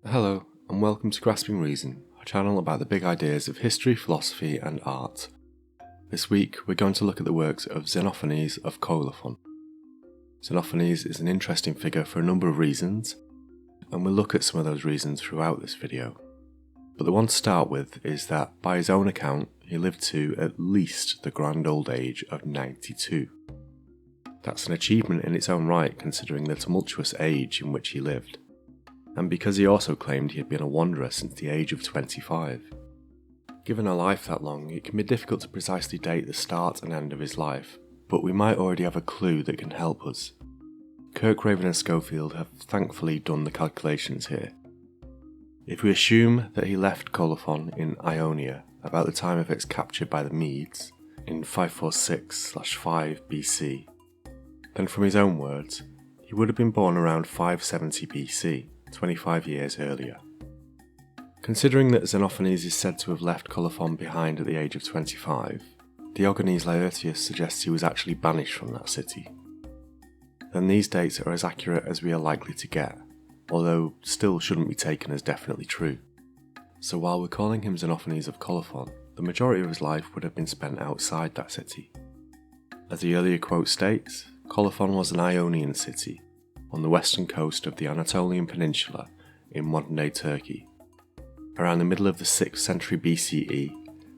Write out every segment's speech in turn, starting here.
Hello, and welcome to Grasping Reason, a channel about the big ideas of history, philosophy, and art. This week, we're going to look at the works of Xenophanes of Colophon. Xenophanes is an interesting figure for a number of reasons, and we'll look at some of those reasons throughout this video. But the one to start with is that, by his own account, he lived to at least the grand old age of 92. That's an achievement in its own right, considering the tumultuous age in which he lived, and because he also claimed he had been a wanderer since the age of 25. Given a life that long, it can be difficult to precisely date the start and end of his life, but we might already have a clue that can help us. Kirk, and Schofield have thankfully done the calculations here. If we assume that he left Colophon in Ionia about the time of its capture by the Medes in 546/5 BC, then from his own words, he would have been born around 570 BC, 25 years earlier. Considering that Xenophanes is said to have left Colophon behind at the age of 25, Diogenes Laertius suggests he was actually banished from that city. Then these dates are as accurate as we are likely to get, although still shouldn't be taken as definitely true. So while we're calling him Xenophanes of Colophon, the majority of his life would have been spent outside that city. As the earlier quote states, Colophon was an Ionian city on the western coast of the Anatolian Peninsula in modern-day Turkey. Around the middle of the 6th century BCE,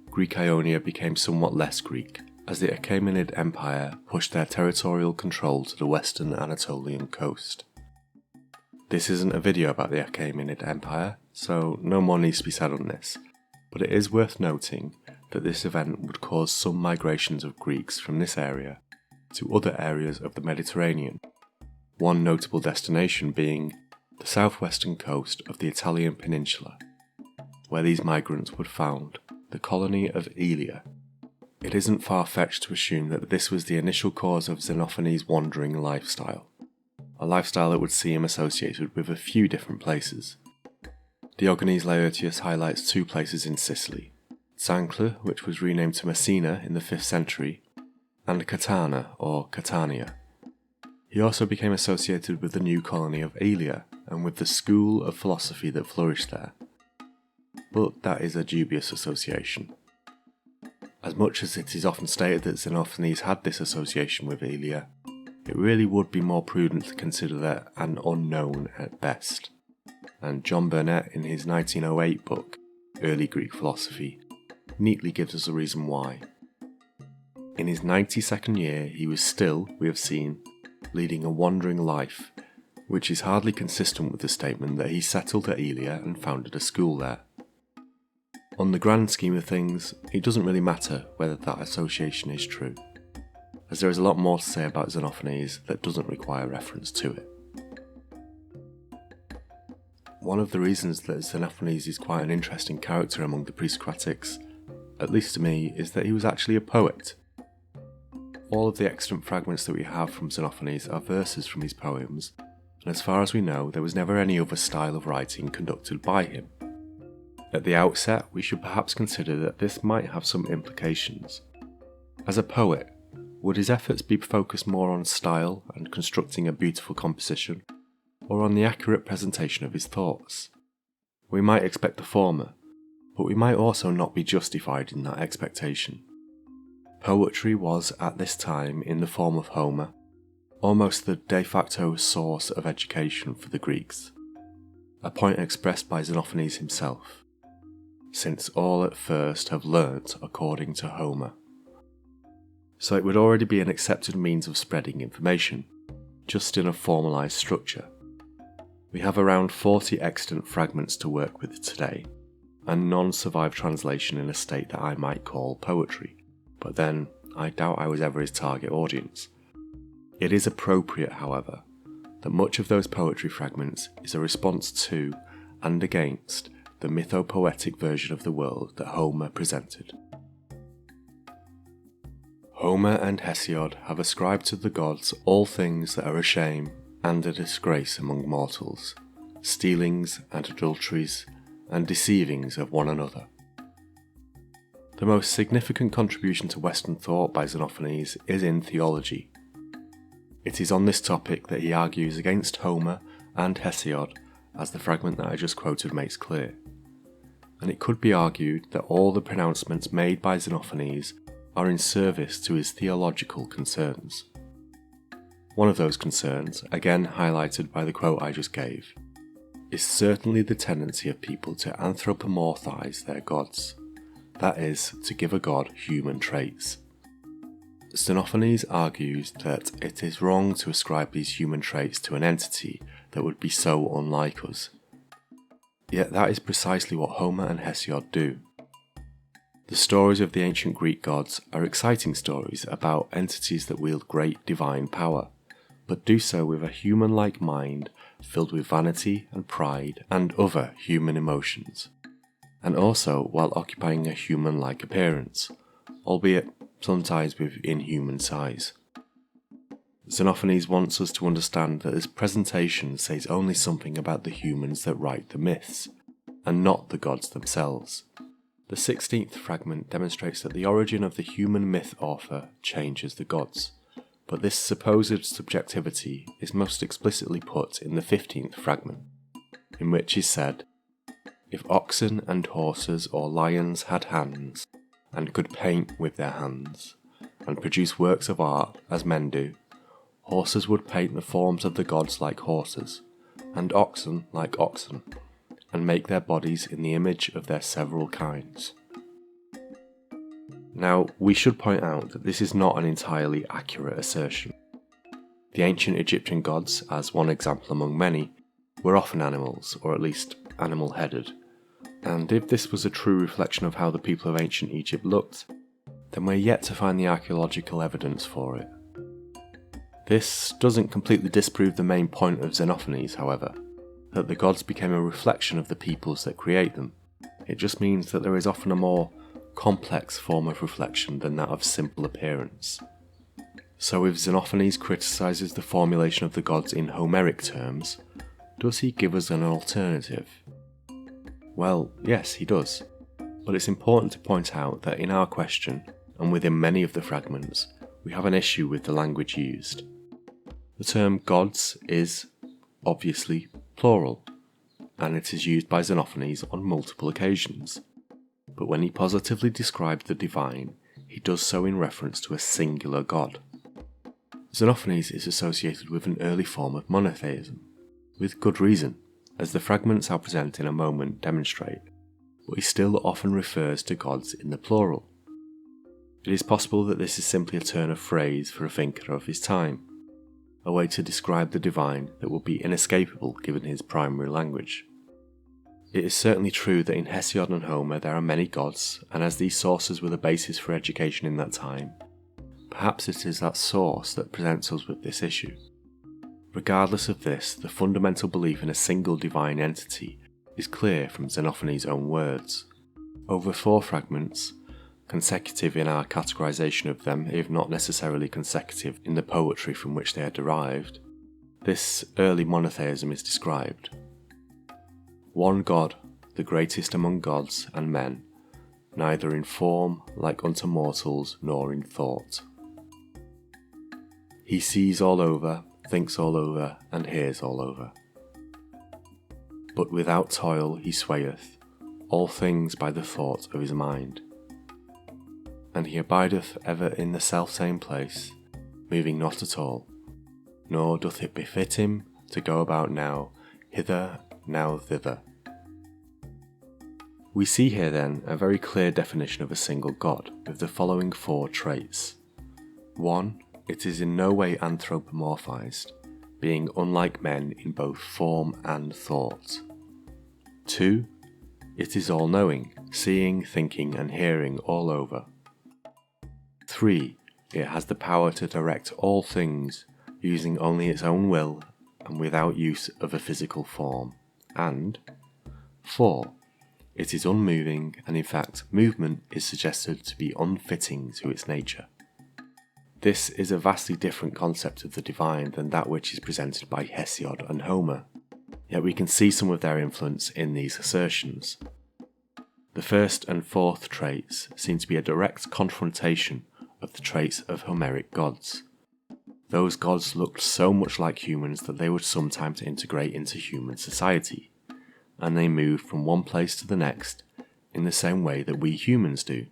Greek Ionia became somewhat less Greek, as the Achaemenid Empire pushed their territorial control to the western Anatolian coast. This isn't a video about the Achaemenid Empire, so no more needs to be said on this, but it is worth noting that this event would cause some migrations of Greeks from this area to other areas of the Mediterranean, one notable destination being the southwestern coast of the Italian peninsula, where these migrants would found the colony of Aelia. It isn't far-fetched to assume that this was the initial cause of Xenophanes' wandering lifestyle, a lifestyle that would see him associated with a few different places. Diogenes Laertius highlights two places in Sicily, Zancle, which was renamed to Messina in the 5th century, and Catana or Catania. He also became associated with the new colony of Aelia and with the school of philosophy that flourished there. But that is a dubious association. As much as it is often stated that Xenophanes had this association with Aelia, it really would be more prudent to consider that an unknown at best. And John Burnet, in his 1908 book, Early Greek Philosophy, neatly gives us a reason why. In his 92nd year, he was still, we have seen, leading a wandering life, which is hardly consistent with the statement that he settled at Aelia and founded a school there. On the grand scheme of things, it doesn't really matter whether that association is true, as there is a lot more to say about Xenophanes that doesn't require reference to it. One of the reasons that Xenophanes is quite an interesting character among the Pre-Socratics, at least to me, is that he was actually a poet. All of the extant fragments that we have from Xenophanes are verses from his poems, and as far as we know, there was never any other style of writing conducted by him. At the outset, we should perhaps consider that this might have some implications. As a poet, would his efforts be focused more on style and constructing a beautiful composition, or on the accurate presentation of his thoughts? We might expect the former, but we might also not be justified in that expectation. Poetry was, at this time, in the form of Homer, almost the de facto source of education for the Greeks, a point expressed by Xenophanes himself, since all at first have learnt according to Homer. So it would already be an accepted means of spreading information, just in a formalised structure. We have around 40 extant fragments to work with today, and none survive translation in a state that I might call poetry. But then, I doubt I was ever his target audience. It is appropriate, however, that much of those poetry fragments is a response to and against the mytho-poetic version of the world that Homer presented. Homer and Hesiod have ascribed to the gods all things that are a shame and a disgrace among mortals, stealings and adulteries and deceivings of one another. The most significant contribution to Western thought by Xenophanes is in theology. It is on this topic that he argues against Homer and Hesiod as the fragment that I just quoted makes clear. And it could be argued that all the pronouncements made by Xenophanes are in service to his theological concerns. One of those concerns, again highlighted by the quote I just gave, is certainly the tendency of people to anthropomorphize their gods, that is, to give a god human traits. Xenophanes argues that it is wrong to ascribe these human traits to an entity that would be so unlike us. Yet that is precisely what Homer and Hesiod do. The stories of the ancient Greek gods are exciting stories about entities that wield great divine power, but do so with a human-like mind filled with vanity and pride and other human emotions, and also while occupying a human-like appearance, albeit sometimes with inhuman size. Xenophanes wants us to understand that this presentation says only something about the humans that write the myths, and not the gods themselves. The 16th fragment demonstrates that the origin of the human myth author changes the gods, but this supposed subjectivity is most explicitly put in the 15th fragment, in which is said, "If oxen and horses or lions had hands, and could paint with their hands, and produce works of art as men do, horses would paint the forms of the gods like horses, and oxen like oxen, and make their bodies in the image of their several kinds." Now, we should point out that this is not an entirely accurate assertion. The ancient Egyptian gods, as one example among many, were often animals, or at least animal-headed, and if this was a true reflection of how the people of ancient Egypt looked, then we're yet to find the archaeological evidence for it. This doesn't completely disprove the main point of Xenophanes, however, that the gods became a reflection of the peoples that create them. It just means that there is often a more complex form of reflection than that of simple appearance. So if Xenophanes criticises the formulation of the gods in Homeric terms, does he give us an alternative? Well, yes, he does, but it's important to point out that in our question, and within many of the fragments, we have an issue with the language used. The term gods is, obviously, plural, and it is used by Xenophanes on multiple occasions. But when he positively describes the divine, he does so in reference to a singular god. Xenophanes is associated with an early form of monotheism, with good reason, as the fragments I'll present in a moment demonstrate, but he still often refers to gods in the plural. It is possible that this is simply a turn of phrase for a thinker of his time, a way to describe the divine that would be inescapable given his primary language. It is certainly true that in Hesiod and Homer there are many gods, and as these sources were the basis for education in that time, perhaps it is that source that presents us with this issue. Regardless of this, the fundamental belief in a single divine entity is clear from Xenophanes' own words. Over 4 fragments, consecutive in our categorization of them, if not necessarily consecutive in the poetry from which they are derived, this early monotheism is described. One God, the greatest among gods and men, neither in form like unto mortals nor in thought. He sees all over, thinks all over, and hears all over. But without toil he swayeth all things by the thought of his mind. And he abideth ever in the selfsame place, moving not at all, nor doth it befit him to go about now hither, now thither. We see here then a very clear definition of a single god, with the following 4 traits. 1. It is in no way anthropomorphized, being unlike men in both form and thought. 2. It is all-knowing, seeing, thinking and hearing all over. 3. It has the power to direct all things, using only its own will and without use of a physical form. And 4. It is unmoving, and in fact, movement is suggested to be unfitting to its nature. This is a vastly different concept of the divine than that which is presented by Hesiod and Homer, yet we can see some of their influence in these assertions. The 1st and 4th traits seem to be a direct confrontation of the traits of Homeric gods. those gods looked so much like humans that they would sometimes integrate into human society, and they moved from one place to the next in the same way that we humans do.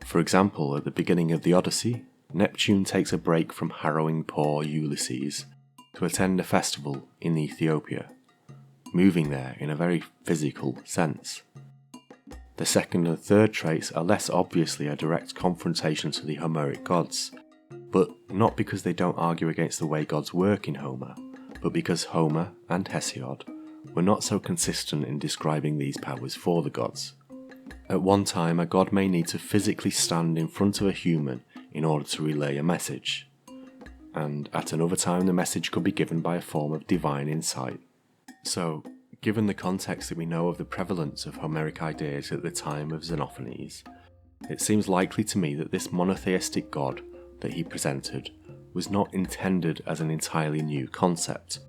For example, at the beginning of the Odyssey, Neptune takes a break from harrowing poor Ulysses to attend a festival in Ethiopia, moving there in a very physical sense. The second and third traits are less obviously a direct confrontation to the Homeric gods, but not because they don't argue against the way gods work in Homer, but because Homer and Hesiod were not so consistent in describing these powers for the gods. At one time, a god may need to physically stand in front of a human in order to relay a message, and at another time the message could be given by a form of divine insight. So, given the context that we know of the prevalence of Homeric ideas at the time of Xenophanes, it seems likely to me that this monotheistic god that he presented was not intended as an entirely new concept,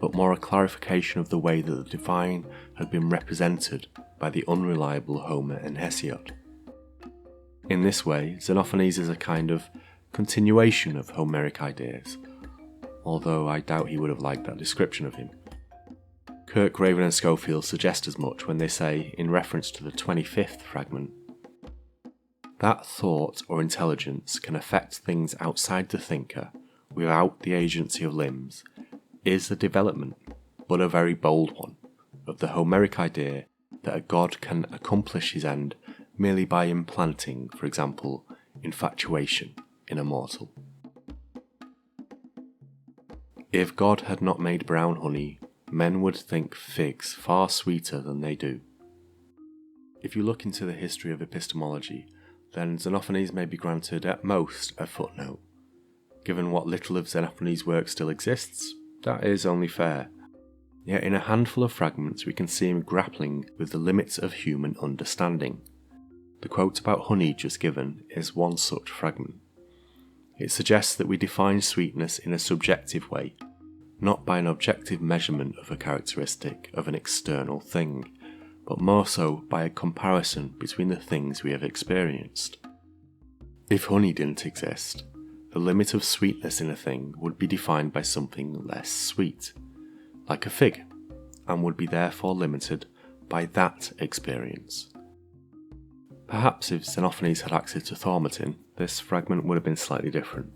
but more a clarification of the way that the divine had been represented by the unreliable Homer and Hesiod. In this way, Xenophanes is a kind of continuation of Homeric ideas, although I doubt he would have liked that description of him. Kirk, Raven and Schofield suggest as much when they say, in reference to the 25th fragment, that thought or intelligence can affect things outside the thinker without the agency of limbs is the development, but a very bold one, of the Homeric idea that a god can accomplish his end merely by implanting, for example, infatuation in a mortal. If God had not made brown honey, men would think figs far sweeter than they do. If you look into the history of epistemology, then Xenophanes may be granted at most a footnote. Given what little of Xenophanes' work still exists, that is only fair. Yet in a handful of fragments we can see him grappling with the limits of human understanding. The quote about honey just given is one such fragment. It suggests that we define sweetness in a subjective way, not by an objective measurement of a characteristic of an external thing, but more so by a comparison between the things we have experienced. If honey didn't exist, the limit of sweetness in a thing would be defined by something less sweet, like a fig, and would be therefore limited by that experience. Perhaps if Xenophanes had access to Thaumatin, this fragment would have been slightly different.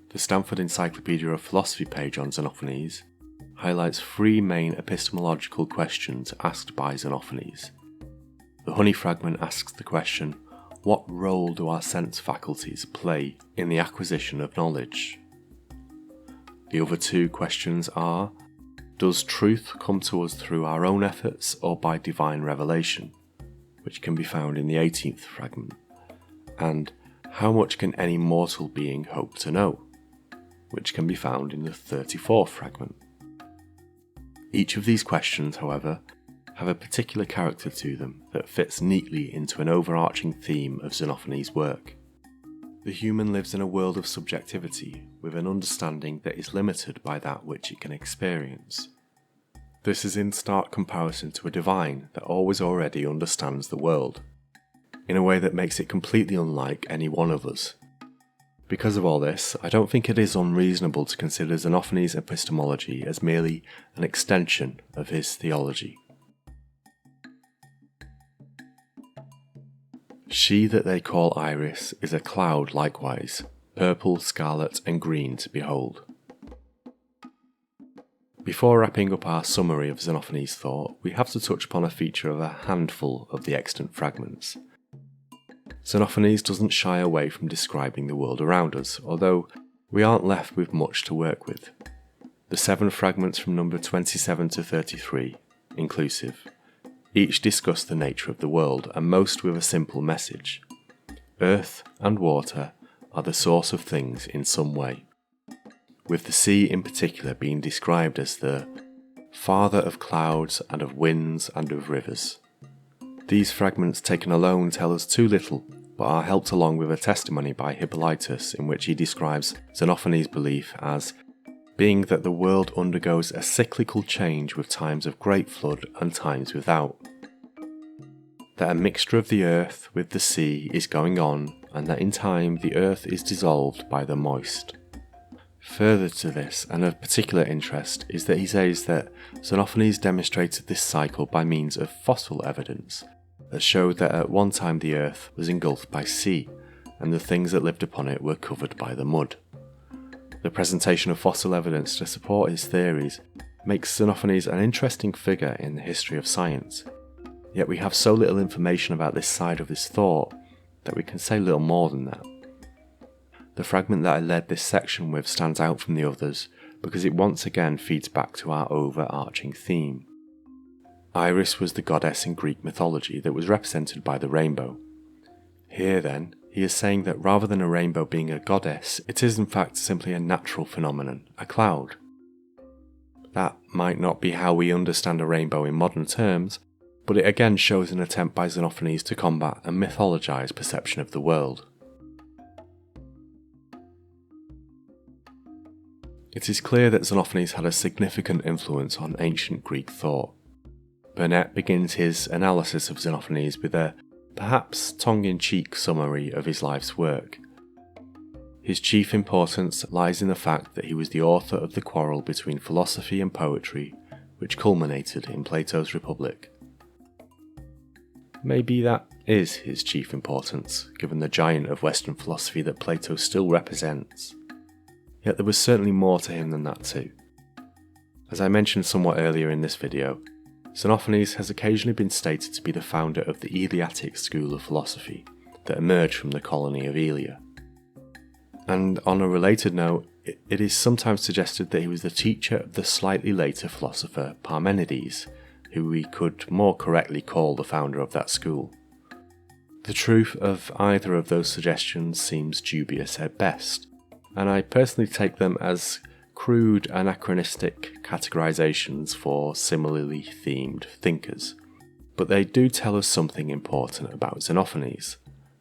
The Stanford Encyclopedia of Philosophy page on Xenophanes highlights three main epistemological questions asked by Xenophanes. The honey fragment asks the question, what role do our sense faculties play in the acquisition of knowledge? The other two questions are, does truth come to us through our own efforts or by divine revelation, which can be found in the 18th fragment, and how much can any mortal being hope to know, which can be found in the 34th fragment. Each of these questions, however, have a particular character to them that fits neatly into an overarching theme of Xenophanes' work. The human lives in a world of subjectivity with an understanding that is limited by that which it can experience. This is in stark comparison to a divine that always already understands the world, in a way that makes it completely unlike any one of us. Because of all this, I don't think it is unreasonable to consider Xenophanes' epistemology as merely an extension of his theology. She that they call Iris is a cloud likewise, purple, scarlet and green to behold. Before wrapping up our summary of Xenophanes' thought, we have to touch upon a feature of a handful of the extant fragments. Xenophanes doesn't shy away from describing the world around us, although we aren't left with much to work with. The 7 fragments from number 27 to 33, inclusive, each discuss the nature of the world, and most with a simple message. Earth and water are the source of things in some way, with the sea in particular being described as the father of clouds and of winds and of rivers. These fragments taken alone tell us too little, but are helped along with a testimony by Hippolytus in which he describes Xenophanes' belief as being that the world undergoes a cyclical change with times of great flood and times without. That a mixture of the earth with the sea is going on, and that in time the earth is dissolved by the moist. Further to this, and of particular interest, is that he says that Xenophanes demonstrated this cycle by means of fossil evidence that showed that at one time the earth was engulfed by sea, and the things that lived upon it were covered by the mud. The presentation of fossil evidence to support his theories makes Xenophanes an interesting figure in the history of science, yet we have so little information about this side of his thought that we can say little more than that. The fragment that I led this section with stands out from the others because it once again feeds back to our overarching theme. Iris was the goddess in Greek mythology that was represented by the rainbow. Here then, he is saying that rather than a rainbow being a goddess, it is in fact simply a natural phenomenon, a cloud. That might not be how we understand a rainbow in modern terms, but it again shows an attempt by Xenophanes to combat a mythologized perception of the world. It is clear that Xenophanes had a significant influence on ancient Greek thought. Burnet begins his analysis of Xenophanes with a perhaps tongue-in-cheek summary of his life's work. His chief importance lies in the fact that he was the author of the quarrel between philosophy and poetry, which culminated in Plato's Republic. Maybe that is his chief importance, given the giant of Western philosophy that Plato still represents. Yet there was certainly more to him than that too. As I mentioned somewhat earlier in this video, Xenophanes has occasionally been stated to be the founder of the Eleatic school of philosophy that emerged from the colony of Aelia. And on a related note, it is sometimes suggested that he was the teacher of the slightly later philosopher Parmenides, who we could more correctly call the founder of that school. The truth of either of those suggestions seems dubious at best, and I personally take them as crude anachronistic categorizations for similarly themed thinkers. But they do tell us something important about Xenophanes,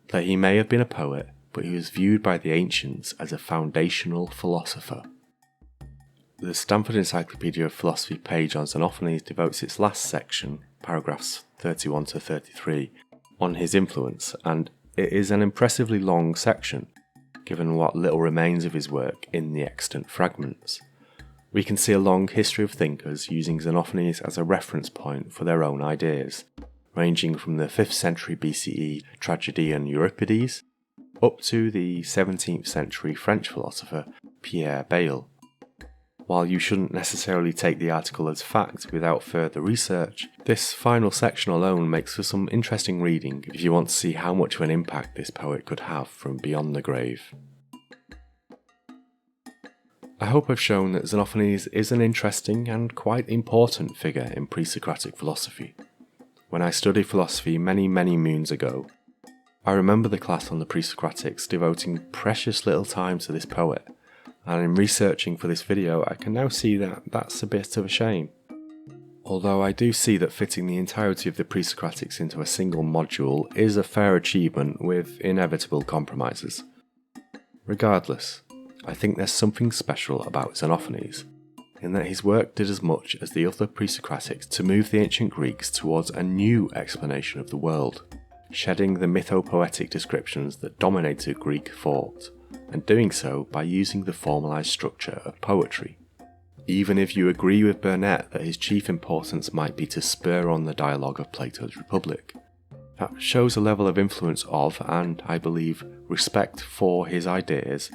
that he may have been a poet, but he was viewed by the ancients as a foundational philosopher. The Stanford Encyclopedia of Philosophy page on Xenophanes devotes its last section, paragraphs 31 to 33, on his influence, and it is an impressively long section, given what little remains of his work in the extant fragments. We can see a long history of thinkers using Xenophanes as a reference point for their own ideas, ranging from the 5th century BCE tragedian Euripides up to the 17th century French philosopher Pierre Bayle. While you shouldn't necessarily take the article as fact without further research, this final section alone makes for some interesting reading if you want to see how much of an impact this poet could have from beyond the grave. I hope I've shown that Xenophanes is an interesting and quite important figure in pre-Socratic philosophy. When I studied philosophy many moons ago, I remember the class on the Pre-Socratics devoting precious little time to this poet, and in researching for this video I can now see that that's a bit of a shame. Although I do see that fitting the entirety of the Pre-Socratics into a single module is a fair achievement with inevitable compromises. Regardless, I think there's something special about Xenophanes, in that his work did as much as the other Pre-Socratics to move the ancient Greeks towards a new explanation of the world, shedding the mytho-poetic descriptions that dominated Greek thought, and doing so by using the formalised structure of poetry. Even if you agree with Burnet that his chief importance might be to spur on the dialogue of Plato's Republic, that shows a level of influence of, and I believe, respect for his ideas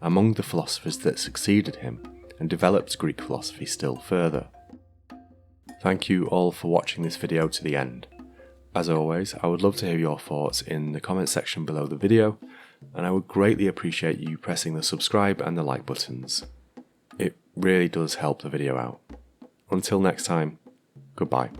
among the philosophers that succeeded him and developed Greek philosophy still further. Thank you all for watching this video to the end. As always, I would love to hear your thoughts in the comment section below the video, and I would greatly appreciate you pressing the subscribe and the like buttons. It really does help the video out. Until next time, goodbye.